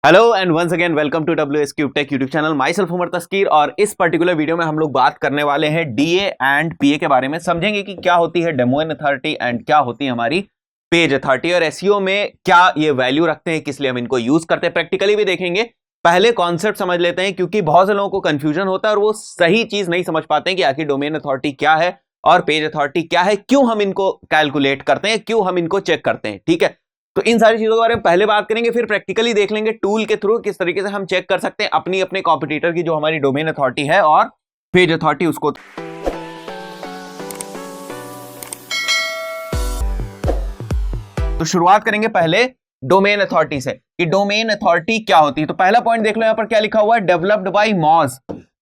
Hello and once again welcome to WsCubeTech YouTube channel. Myself Umar Taskeer. और इस particular video में हम लोग बात करने वाले हैं डीए एंड पीए के बारे में। समझेंगे कि क्या होती है डोमेन अथॉरिटी एंड क्या होती है हमारी पेज अथॉरिटी, और एसईओ में क्या ये वैल्यू रखते हैं, किस लिए हम इनको यूज करते हैं, प्रैक्टिकली भी देखेंगे। पहले कॉन्सेप्ट समझ लेते हैं, क्योंकि बहुत से लोगों को कंफ्यूजन होता है और वो सही चीज नहीं समझ पाते हैं कि आखिर डोमेन अथॉरिटी क्या है और पेज अथॉरिटी क्या है, क्यों हम इनको कैलकुलेट करते हैं, क्यों हम इनको चेक करते हैं। ठीक है, तो इन सारी चीजों के बारे में पहले बात करेंगे, फिर प्रैक्टिकली देख लेंगे टूल के थ्रू किस तरीके से हम चेक कर सकते हैं अपनी अपने कॉम्पिटिटर की जो हमारी डोमेन अथॉरिटी है और पेज अथॉरिटी उसको। तो शुरुआत करेंगे पहले डोमेन अथॉरिटी से कि डोमेन अथॉरिटी क्या होती है। तो पहला पॉइंट देख लो, यहां पर क्या लिखा हुआ है, डेवलप्ड बाय मॉज।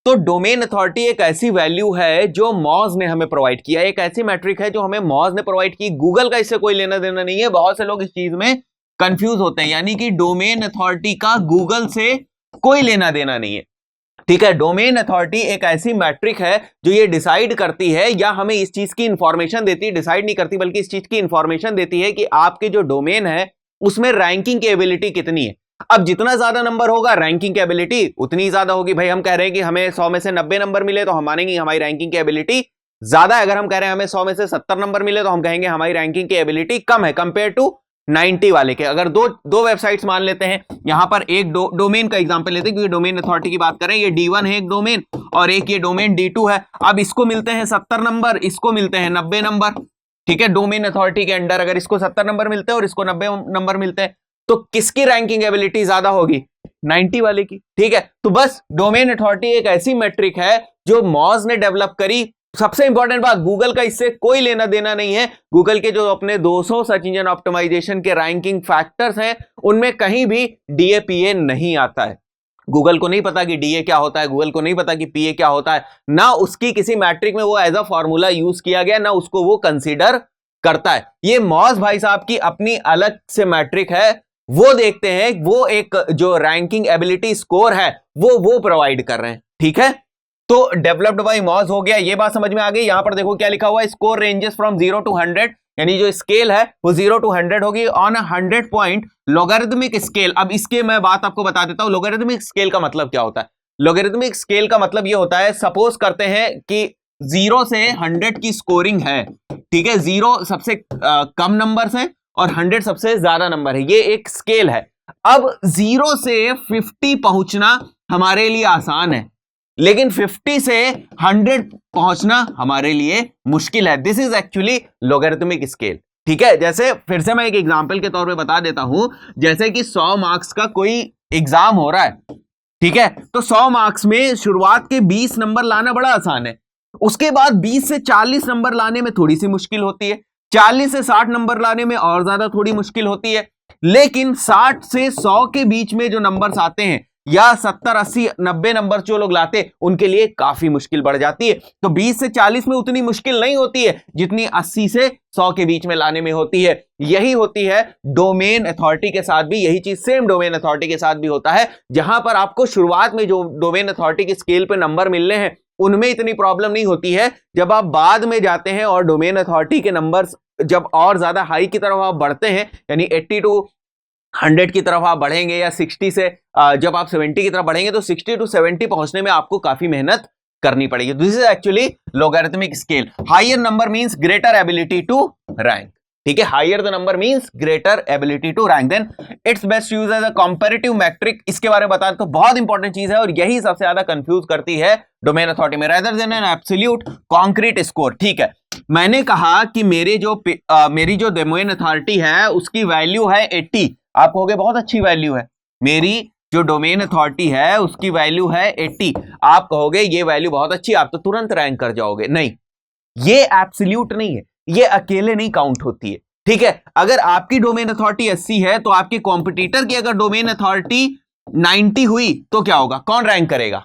तो डोमेन अथॉरिटी एक ऐसी वैल्यू है जो मॉज ने हमें प्रोवाइड किया, एक ऐसी मैट्रिक है जो हमें मॉज ने प्रोवाइड की। गूगल का इससे कोई लेना देना नहीं है। बहुत से लोग इस चीज में कंफ्यूज होते हैं, यानी कि डोमेन अथॉरिटी का गूगल से कोई लेना देना नहीं है। ठीक है, डोमेन अथॉरिटी एक ऐसी मैट्रिक है जो ये डिसाइड करती है या हमें इस चीज की इंफॉर्मेशन देती है, डिसाइड नहीं करती बल्कि इस चीज की इंफॉर्मेशन देती है कि आपके जो डोमेन है उसमें रैंकिंग की एबिलिटी कितनी है। अब जितना ज्यादा नंबर होगा रैंकिंग की एबिलिटी उतनी ज्यादा होगी। भाई हम कह रहे हैं कि हमें 100 में से 90 नंबर मिले तो हम मानेंगे हमारी रैंकिंग की एबिलिटी ज्यादा है। अगर हम कह रहे हैं हमें 100 में से 70 नंबर मिले तो हम कहेंगे हमारी रैंकिंग की एबिलिटी कम है कंपेयर टू 90 वाले के। अगर दो वेबसाइट्स मान लेते हैं, यहां पर एक डोमेन का एग्जांपल लेते हैं क्योंकि डोमेन अथॉरिटी की बात कर रहे हैं। ये D1 है एक डोमेन और एक ये डोमेन D2 है। अब इसको मिलते हैं 70 नंबर, इसको मिलते हैं 90 नंबर। ठीक है, डोमेन अथॉरिटी के अंडर अगर इसको 70 नंबर मिलते हैं और इसको 90 नंबर मिलते हैं तो किसकी रैंकिंग एबिलिटी ज्यादा होगी? 90 वाले की। ठीक है, तो बस डोमेन अथॉरिटी एक ऐसी मैट्रिक है जो मॉज ने डेवलप करी। सबसे इंपॉर्टेंट बात, गूगल का इससे कोई लेना देना नहीं है। गूगल के जो अपने 200 सर्च इंजन ऑप्टिमाइजेशन के रैंकिंग फैक्टर्स हैं उनमें कहीं भी डीएपीए नहीं आता है। गूगल को नहीं पता कि डीए क्या होता है, गूगल को नहीं पता कि पीए क्या होता है, ना उसकी किसी मैट्रिक में वो एज अ फॉर्मूला यूज किया गया, ना उसको वो कंसीडर करता है। ये मॉज भाई साहब की अपनी अलग से मैट्रिक है। वो देखते हैं, वो एक जो रैंकिंग एबिलिटी स्कोर है वो प्रोवाइड कर रहे हैं। ठीक है, तो डेवलप्ड बाय मॉज हो गया, ये बात समझ में आ गई। यहां पर देखो क्या लिखा हुआ है, स्कोर रेंजेस फ्रॉम 0 to 100, यानी जो स्केल है वो 0 to 100 होगी ऑन 100 पॉइंट लोगरिथमिक स्केल। अब इसके मैं बात आपको बता देता हूं, लोगरिथमिक स्केल का मतलब क्या होता है। लोगरिथमिक स्केल का मतलब ये होता है, सपोज करते हैं कि 0 से 100 की स्कोरिंग है। ठीक है, 0 सबसे कम नंबर है और 100 सबसे ज्यादा नंबर है, ये एक स्केल है। अब 0 से 50 पहुंचना हमारे लिए आसान है, लेकिन 50 से 100 पहुंचना हमारे लिए मुश्किल है। This is actually logarithmic scale. ठीक है, जैसे फिर से मैं एक एग्जांपल के तौर पे बता देता हूं, जैसे कि 100 मार्क्स का कोई एग्जाम हो रहा है। ठीक है, तो 100 मार्क्स में शुरुआत के 20 नंबर लाना बड़ा आसान है, उसके बाद 20 से 40 नंबर लाने में थोड़ी सी मुश्किल होती है, 40 से 60 नंबर लाने में और ज्यादा थोड़ी मुश्किल होती है, लेकिन 60 से 100 के बीच में जो नंबर्स आते हैं या 70, 80, 90 नंबर जो लोग लाते उनके लिए काफी मुश्किल बढ़ जाती है। तो 20 से 40 में उतनी मुश्किल नहीं होती है जितनी 80 से 100 के बीच में लाने में होती है। यही होती है डोमेन अथॉरिटी के साथ भी, यही चीज सेम डोमेन अथॉरिटी के साथ भी होता है, जहां पर आपको शुरुआत में जो डोमेन अथॉरिटी की स्केल पे नंबर मिलने हैं उनमें इतनी प्रॉब्लम नहीं होती है। जब आप बाद में जाते हैं और डोमेन अथॉरिटी के नंबर्स जब और ज्यादा हाई की तरफ आप बढ़ते हैं, यानी 80 to 100 की तरफ आप बढ़ेंगे या 60 से जब आप 70 की तरफ बढ़ेंगे तो 60 to 70 पहुंचने में आपको काफी मेहनत करनी पड़ेगी। This is actually logarithmic scale. Higher number means greater ability to rank. ठीक है, higher the number means greater ability to rank, then it's best use as a comparative metric. इसके बारे में बता तो बहुत इंपॉर्टेंट चीज है और यही सबसे ज्यादा कंफ्यूज करती है डोमेन अथॉरिटी में, rather than an absolute concrete score. ठीक है, मैंने कहा कि मेरी जो डोमेन अथॉरिटी है उसकी वैल्यू है 80। आप कहोगे बहुत अच्छी वैल्यू है, मेरी जो डोमेन अथॉरिटी है उसकी वैल्यू है 80। आप कहोगे ये वैल्यू बहुत अच्छी, आप तो तुरंत रैंक कर जाओगे। नहीं, ये एब्सोल्यूट नहीं है, ये अकेले नहीं काउंट होती है। ठीक है, अगर आपकी डोमेन अथॉरिटी 80 है तो आपके कॉम्पिटिटर की अगर डोमेन अथॉरिटी 90 हुई तो क्या होगा? कौन रैंक करेगा?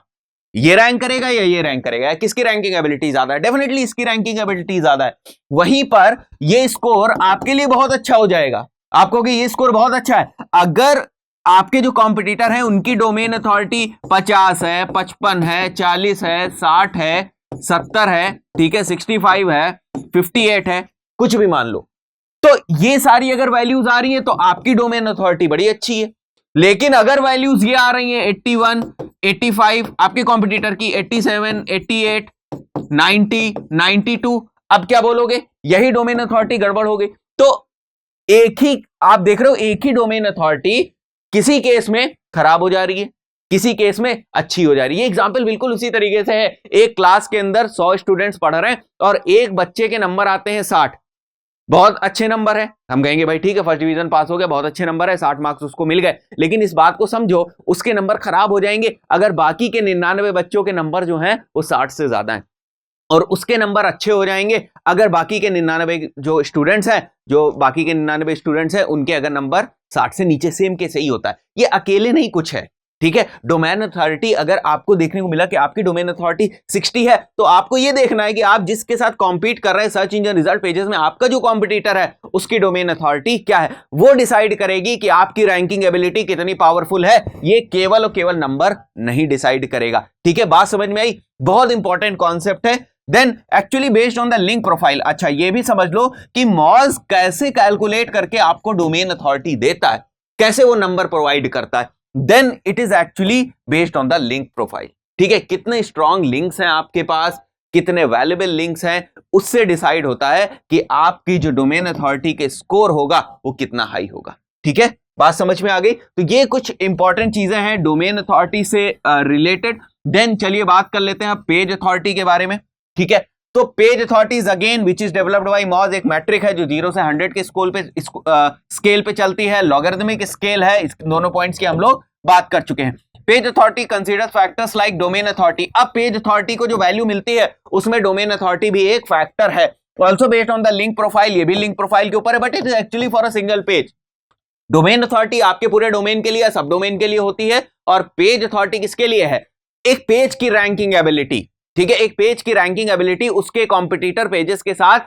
ये रैंक करेगा या ये रैंक करेगा? किसकी रैंकिंग एबिलिटी ज्यादा है? डेफिनेटली इसकी रैंकिंग एबिलिटी ज्यादा है। वहीं पर ये स्कोर आपके लिए बहुत अच्छा हो जाएगा, आप कहोगे ये स्कोर बहुत अच्छा है। अगर आपके जो कॉम्पिटिटर हैं उनकी डोमेन अथॉरिटी 50 है, 55 है, 40 है, 60 है, 70 है, ठीक है, 65 है, 58 है, कुछ भी मान लो, तो ये सारी अगर वैल्यूज आ रही है तो आपकी डोमेन अथॉरिटी बड़ी अच्छी है। लेकिन अगर वैल्यूज ये आ रही हैं 81, 85, आपके कॉम्पिटिटर की 87, 88, 90, 92, अब क्या बोलोगे? यही डोमेन अथॉरिटी गड़बड़ हो गई। तो एक ही आप देख रहे हो, एक ही डोमेन अथॉरिटी किसी केस में खराब हो जा रही है, किसी केस में अच्छी हो जा रही है। एग्जांपल बिल्कुल उसी तरीके से है। एक क्लास के अंदर 100 स्टूडेंट्स पढ़ रहे हैं और एक बच्चे के नंबर आते हैं 60, बहुत अच्छे नंबर है, हम कहेंगे भाई ठीक है फर्स्ट डिवीजन पास हो गया, बहुत अच्छे नंबर है, 60 मार्क्स उसको मिल गए। लेकिन इस बात को समझो, उसके नंबर खराब हो जाएंगे अगर बाकी के 99 बच्चों के नंबर जो हैं वो 60 से ज्यादा हैं, और उसके नंबर अच्छे हो जाएंगे अगर बाकी के 99 जो स्टूडेंट्स हैं, जो बाकी के 99 स्टूडेंट्स हैं उनके अगर नंबर 60 से नीचे, सेम के सही होता है। ये अकेले नहीं कुछ है, ठीक है। डोमेन अथॉरिटी अगर आपको देखने को मिला कि आपकी डोमेन अथॉरिटी 60 है, तो आपको यह देखना है कि आप जिसके साथ कॉम्पीट कर रहे हैं सर्च इंजन रिजल्ट पेजेस में, आपका जो कॉम्पिटिटर है उसकी डोमेन अथॉरिटी क्या है। वो डिसाइड करेगी कि आपकी रैंकिंग एबिलिटी कितनी पावरफुल है। ये केवल और केवल नंबर नहीं डिसाइड करेगा, ठीक है। बात समझ में आई? बहुत इंपॉर्टेंट कॉन्सेप्ट है। Then actually based on the link profile, अच्छा ये भी समझ लो कि मॉज कैसे कैलकुलेट करके आपको डोमेन अथॉरिटी देता है, कैसे वो नंबर प्रोवाइड करता है। Then it is actually based on the link profile, ठीक है। कितने स्ट्रॉन्ग लिंक्स हैं आपके पास, कितने वैल्यूएबल लिंक्स हैं, उससे डिसाइड होता है कि आपकी जो डोमेन अथॉरिटी के स्कोर होगा वो कितना हाई होगा, ठीक है। बात समझ में आ गई? तो ये कुछ इंपॉर्टेंट चीजें हैं डोमेन अथॉरिटी से रिलेटेड। देन चलिए बात कर लेते हैं पेज अथॉरिटी के बारे में, ठीक है। तो page authorities again which is developed by Moj, एक मैट्रिक है जो 0 से 100 के स्केल पे चलती है, लॉगरिथमिक स्केल है। इस दोनों पॉइंट्स की हम लोग बात कर चुके हैं। Page authority considers factors like domain authority. अब पेज अथॉरिटी को जो वैल्यू मिलती है उसमें डोमेन अथॉरिटी भी एक फैक्टर है। Also based on the link profile, ये भी लिंक प्रोफाइल के ऊपर है, but it is actually for a single page. Domain authority आपके पूरे डोमेन के लिए, सब डोमेन के लिए होती है, और पेज अथॉरिटी किसके लिए है? एक पेज की रैंकिंग एबिलिटी, ठीक है। एक पेज की रैंकिंग एबिलिटी उसके कॉम्पिटिटर पेजेस के साथ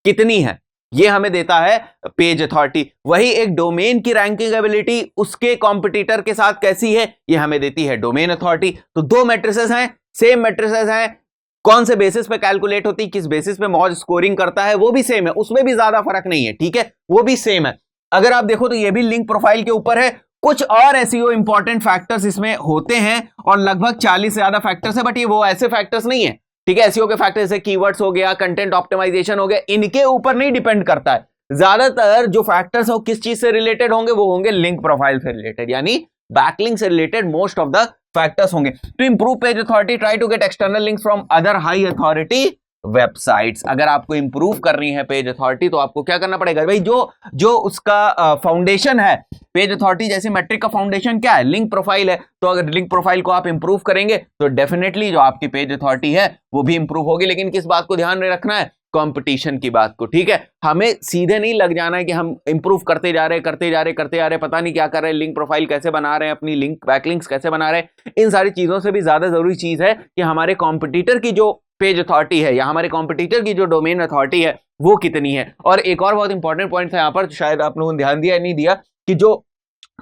कितनी है, ये हमें देता है पेज अथॉरिटी। वही एक डोमेन की रैंकिंग एबिलिटी उसके कॉम्पिटिटर के साथ कैसी है, ये हमें देती है डोमेन अथॉरिटी। तो दो मैट्रिसेस हैं, सेम मैट्रिसेस हैं, कौन से बेसिस पे कैलकुलेट होती, किस बेसिस पे मॉज स्कोरिंग करता है वो भी सेम है, उसमें भी ज्यादा फर्क नहीं है, ठीक है, वो भी सेम है। अगर आप देखो तो ये भी लिंक प्रोफाइल के ऊपर है। कुछ और एसईओ इंपॉर्टेंट फैक्टर्स इसमें होते हैं और लगभग 40 से ज्यादा फैक्टर्स है, बट ये वो ऐसे फैक्टर्स नहीं है, ठीक है। एसईओ के फैक्टर जैसे कीवर्ड्स हो गया, कंटेंट ऑप्टिमाइजेशन हो गया, इनके ऊपर नहीं डिपेंड करता है। ज्यादातर जो फैक्टर्स हो किस चीज से रिलेटेड होंगे, वो होंगे लिंक प्रोफाइल से रिलेटेड, यानी बैकलिंक से related most of the factors होंगे। To improve page authority, try to get external links from other high authority websites. अगर आपको इंप्रूव करनी है पेज अथॉरिटी तो आपको क्या करना पड़ेगा भाई, जो उसका फाउंडेशन है पेज अथॉरिटी, जैसे मैट्रिक का फाउंडेशन क्या है, लिंक प्रोफाइल है। तो अगर लिंक प्रोफाइल को आप इंप्रूव करेंगे तो डेफिनेटली जो आपकी पेज अथॉरिटी है वो भी इंप्रूव होगी। लेकिन किस बात को ध्यान में रखना है, कंपटीशन की बात को, ठीक है। हमें सीधे नहीं लग जाना है कि हम इंप्रूव करते जा रहे पता नहीं क्या कर रहे हैं, लिंक प्रोफाइल कैसे बना रहे हैं, अपनी लिंक बैकलिंक्स कैसे बना रहे हैं। इन सारी चीजों से भी ज्यादा जरूरी चीज है कि हमारे कॉम्पिटिटर की जो पेज अथॉरिटी है या हमारे कॉम्पिटिटर की जो डोमेन अथॉरिटी है वो कितनी है। और एक और बहुत इंपॉर्टेंट पॉइंट था यहां पर, शायद आप लोगों ने ध्यान दिया नहीं दिया, कि जो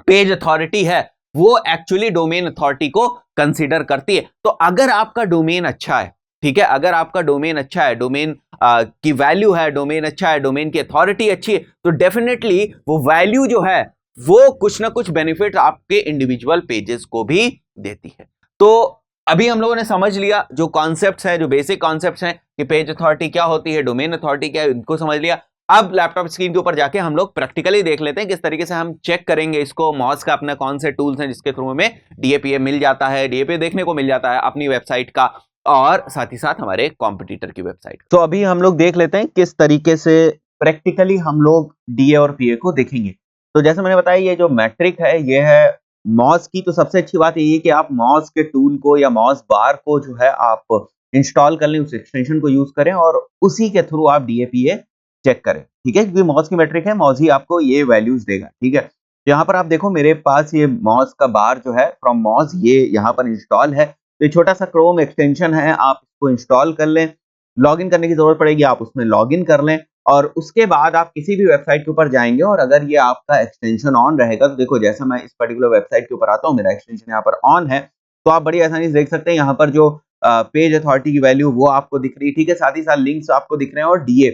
पेज अथॉरिटी है वो एक्चुअली डोमेन अथॉरिटी को कंसीडर करती है। तो अगर आपका डोमेन अच्छा है, ठीक है, अगर आपका डोमेन अच्छा है, डोमेन की वैल्यू है, डोमेन अच्छा है, डोमेन की अथॉरिटी अच्छी है, तो डेफिनेटली वो वैल्यू जो है वो कुछ ना कुछ बेनिफिट आपके इंडिविजुअल पेजेस को भी देती है। तो अभी हम लोगों ने समझ लिया जो कॉन्सेप्ट्स हैं, जो बेसिक कॉन्सेप्ट्स हैं कि पेज अथॉरिटी क्या होती है, डोमेन अथॉरिटी क्या है, इनको समझ लिया। अब लैपटॉप स्क्रीन के ऊपर जाके हम लोग प्रैक्टिकली देख लेते हैं किस तरीके से हम चेक करेंगे इसको। मॉज का अपना कौन से टूल्स हैं जिसके थ्रू हमें डीएपीए मिल जाता है, डीएपीए देखने को मिल जाता है अपनी वेबसाइट का, और साथ ही साथ हमारे कॉम्पिटिटर की वेबसाइट। तो अभी हम लोग देख लेते हैं किस तरीके से प्रैक्टिकली हम लोग डीए और पीए को देखेंगे। तो जैसे मैंने बताया, ये जो मैट्रिक है ये है मॉज की। तो सबसे अच्छी बात यही है कि आप मॉज के टूल को या मॉज बार को जो है आप इंस्टॉल कर लें, उस एक्सटेंशन को यूज करें और उसी के थ्रू आप डीएपीए चेक करें, ठीक है। क्योंकि मॉज की मैट्रिक है, मॉज ही आपको ये वैल्यूज देगा, ठीक है। यहाँ पर आप देखो मेरे पास ये मॉज का बार जो है फ्रॉम मॉज, ये यहाँ पर इंस्टॉल है। तो ये छोटा सा क्रोम एक्सटेंशन है, आप इसको इंस्टॉल कर लें। लॉगिन करने की जरूरत पड़ेगी, आप उसमें लॉगिन कर लें और उसके बाद आप किसी भी वेबसाइट के ऊपर जाएंगे और अगर ये आपका एक्सटेंशन ऑन रहेगा, तो देखो जैसा मैं इस पर्टिकुलर वेबसाइट के ऊपर आता हूँ, मेरा एक्सटेंशन यहाँ पर ऑन है, तो आप बड़ी आसानी से देख सकते हैं यहाँ पर जो पेज अथॉरिटी की वैल्यू वो आपको दिख रही है, ठीक है। साथ ही साथ लिंक्स आपको दिख रहे हैं और डीए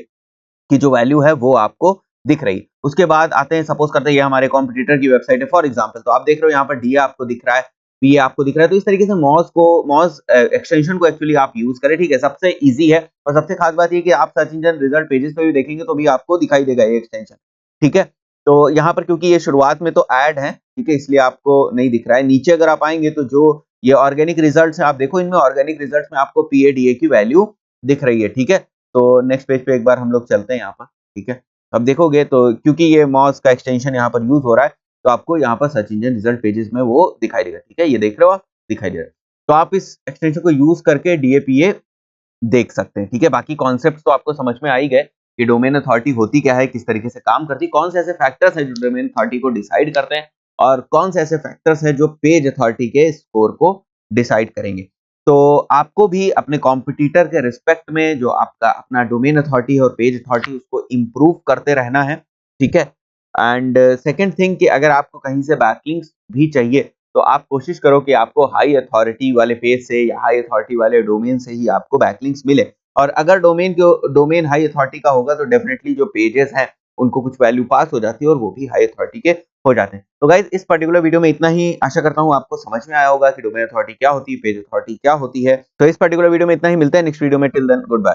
की जो वैल्यू है वो आपको दिख रही है। उसके बाद आते हैं, सपोज करते हैं ये हमारे कॉम्पिटिटर की वेबसाइट है फॉर एग्जांपल, तो आप देख रहे हो यहाँ पर डी आपको दिख रहा है, पी आपको दिख रहा है। तो इस तरीके से मॉज एक्सटेंशन को एक्चुअली आप यूज करें, ठीक है, सबसे इजी है। और सबसे खास बात ये कि आप सर्च इंजन रिजल्ट पेजेस पे भी देखेंगे तो भी आपको दिखाई देगा ये एक्सटेंशन, ठीक है। तो यहाँ पर क्योंकि ये शुरुआत में तो ऐड है, ठीक है, इसलिए आपको नहीं दिख रहा है। नीचे अगर आप आएंगे तो जो ये ऑर्गेनिक रिजल्ट्स है, आप देखो इनमें ऑर्गेनिक रिजल्ट्स में आपको पीएडीए की वैल्यू दिख रही है, ठीक है। तो नेक्स्ट पेज पे एक बार हम लोग चलते हैं यहाँ पर, ठीक है। अब देखोगे तो क्योंकि ये मॉज का एक्सटेंशन यहाँ पर यूज हो रहा है, तो आपको यहाँ पर सर्च इंजन रिजल्ट पेजेस में वो दिखाई देगा, ठीक है, ये देख रहे हो आप, दिखाई दे रहा है। तो आप इस एक्सटेंशन को यूज करके डीएपीए देख सकते हैं, ठीक है। बाकी कॉन्सेप्ट तो आपको समझ में आ ही गए कि डोमेन अथॉरिटी होती क्या है, किस तरीके से काम करती है, कौन से ऐसे फैक्टर्स हैं जो डोमेन अथॉरिटी को डिसाइड करते हैं, और कौन से ऐसे फैक्टर्स हैं जो पेज अथॉरिटी के स्कोर को डिसाइड करेंगे। तो आपको भी अपने कॉम्पिटिटर के रिस्पेक्ट में जो आपका अपना डोमेन अथॉरिटी और पेज अथॉरिटी उसको इम्प्रूव करते रहना है, ठीक है। एंड सेकेंड थिंग कि अगर आपको कहीं से बैकलिंक्स भी चाहिए तो आप कोशिश करो कि आपको हाई अथॉरिटी वाले पेज से या हाई अथॉरिटी वाले डोमेन से ही आपको बैकलिंक्स मिले। और अगर डोमेन हाई अथॉरिटी का होगा तो डेफिनेटली जो पेजेस हैं उनको कुछ वैल्यू पास हो जाती है और वो भी हाई अथॉरिटी के हो जाते हैं। तो गाइज इस पर्टिकुलर वीडियो में इतना ही, आशा करता हूँ आपको समझ में आया होगा कि डोमेन अथॉरिटी क्या होती है, पेज अथॉरिटी क्या होती है। तो इस पर्टिकुलर वीडियो में इतना ही, मिलता है नेक्स्ट वीडियो में, टिल देन गुड बाय।